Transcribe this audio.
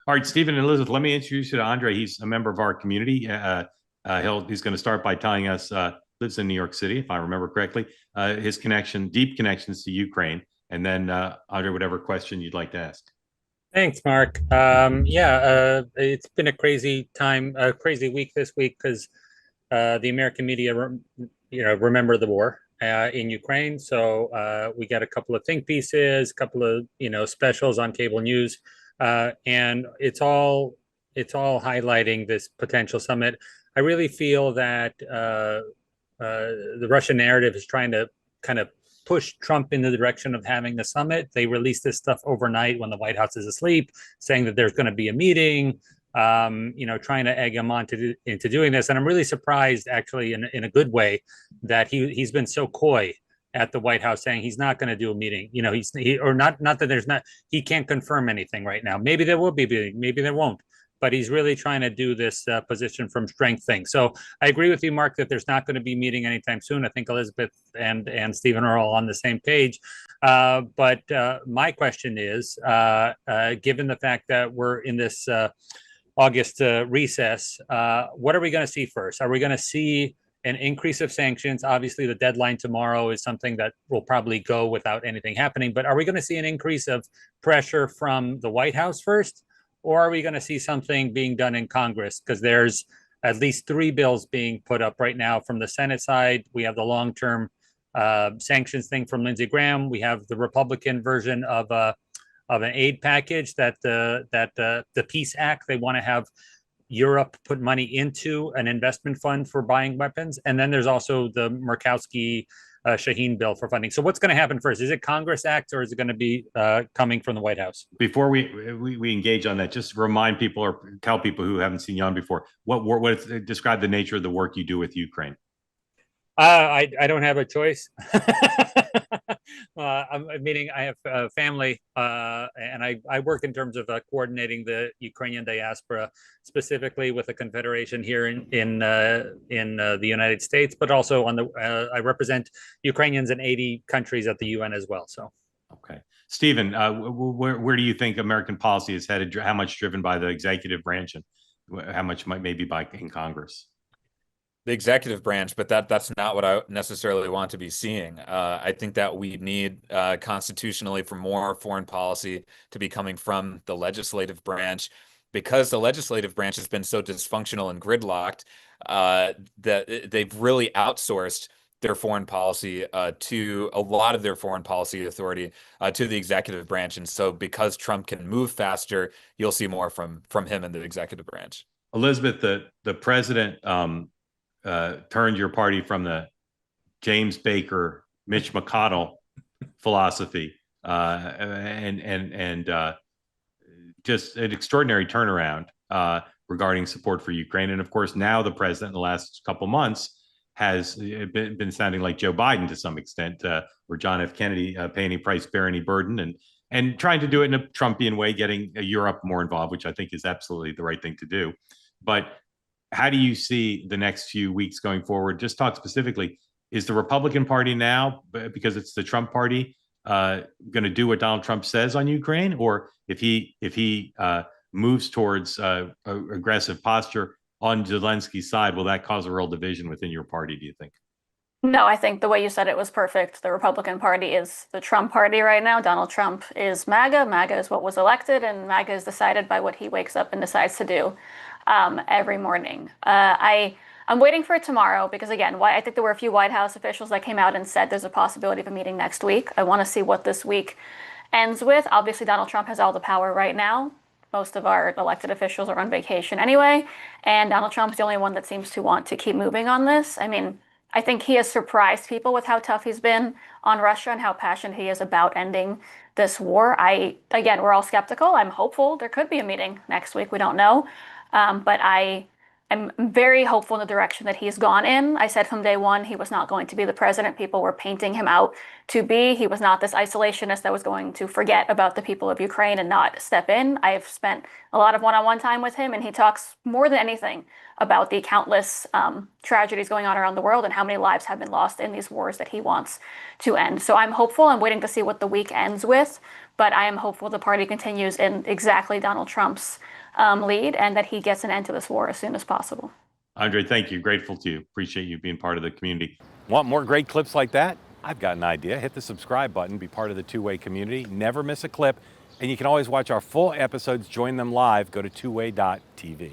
All right, Stephen and Elizabeth, let me introduce you to Andre. He's a member of our community. He's going to start by telling us lives in New York City, if I remember correctly. His deep connections to Ukraine, and then Andre, whatever question you'd like to ask. Thanks, Mark. It's been a crazy time, a crazy week this week because the American media, remember the war in Ukraine. So we got a couple of think pieces, a couple of specials on cable news, and it's all highlighting this potential summit. I really feel that the Russian narrative is trying to kind of push Trump in the direction of having the summit. They released this stuff overnight when the White House is asleep, saying that there's going to be a meeting, trying to egg him on into doing this. And I'm really surprised, actually, in a good way, that he's been so coy at the White House, saying he's not going to do a meeting. He can't confirm anything right now. Maybe there will be a meeting, maybe there won't. But he's really trying to do this position from strength thing. So I agree with you, Mark, that there's not going to be a meeting anytime soon. I think Elizabeth and Stephen are all on the same page. But my question is, given the fact that we're in this August recess, what are we going to see first? Are we going to see an increase of sanctions? Obviously, the deadline tomorrow is something that will probably go without anything happening. But are we going to see an increase of pressure from the White House first? Or are we going to see something being done in Congress? Because there's at least 3 bills being put up right now from the Senate side. We have the long-term sanctions thing from Lindsey Graham. We have the Republican version of an aid package that the Peace Act. They want to have Europe put money into an investment fund for buying weapons. And then there's also the Murkowski Shaheen bill for funding. So what's going to happen first? Is it Congress Act or is it going to be coming from the White House? Before we engage on that, just remind people or tell people who haven't seen you on before describe the nature of the work you do with Ukraine. I don't have a choice. I'm meaning I have a family, and I work in terms of coordinating the Ukrainian diaspora, specifically with the Confederation here in the United States, but also I represent Ukrainians in 80 countries at the UN as well. So, okay, Stephen, where do you think American policy is headed? How much driven by the executive branch, and how much might maybe by in Congress? The executive branch, but that's not what I necessarily want to be seeing. I think that we need constitutionally for more foreign policy to be coming from the legislative branch, because the legislative branch has been so dysfunctional and gridlocked that they've really outsourced their foreign policy to a lot of their foreign policy authority to the executive branch. And so because Trump can move faster, you'll see more from him in the executive branch. Elizabeth, the president turned your party from the James Baker, Mitch McConnell philosophy, and just an extraordinary turnaround regarding support for Ukraine. And of course, now the president in the last couple months has been sounding like Joe Biden to some extent, or John F. Kennedy, pay any price, bear any burden, and trying to do it in a Trumpian way, getting Europe more involved, which I think is absolutely the right thing to do. But how do you see the next few weeks going forward? Just talk specifically, is the Republican Party now, because it's the Trump party, going to do what Donald Trump says on Ukraine? Or if he moves towards aggressive posture on Zelensky's side, will that cause a real division within your party, do you think? No, I think the way you said it was perfect. The Republican Party is the Trump party right now. Donald Trump is MAGA. MAGA is what was elected, and MAGA is decided by what he wakes up and decides to do every morning. I'm waiting for it tomorrow because, again, I think there were a few White House officials that came out and said there's a possibility of a meeting next week. I want to see what this week ends with. Obviously, Donald Trump has all the power right now. Most of our elected officials are on vacation anyway, and Donald Trump's the only one that seems to want to keep moving on this. I mean, I think he has surprised people with how tough he's been on Russia and how passionate he is about ending this war. Again, we're all skeptical. I'm hopeful there could be a meeting next week. We don't know. But I I'm very hopeful in the direction that he's gone in. I said from day one he was not going to be the president people were painting him out to be. He was not this isolationist that was going to forget about the people of Ukraine and not step in. I've spent a lot of one-on-one time with him, and he talks more than anything about the countless tragedies going on around the world and how many lives have been lost in these wars that he wants to end. So I'm hopeful. I'm waiting to see what the week ends with, but I am hopeful the party continues in exactly Donald Trump's lead and that he gets an end to this war as soon as possible. Andre, thank you. Grateful to you. Appreciate you being part of the community. Want more great clips like that? I've got an idea. Hit the subscribe button, be part of the Two-Way community, never miss a clip, and you can always watch our full episodes, join them live, go to twoway.tv.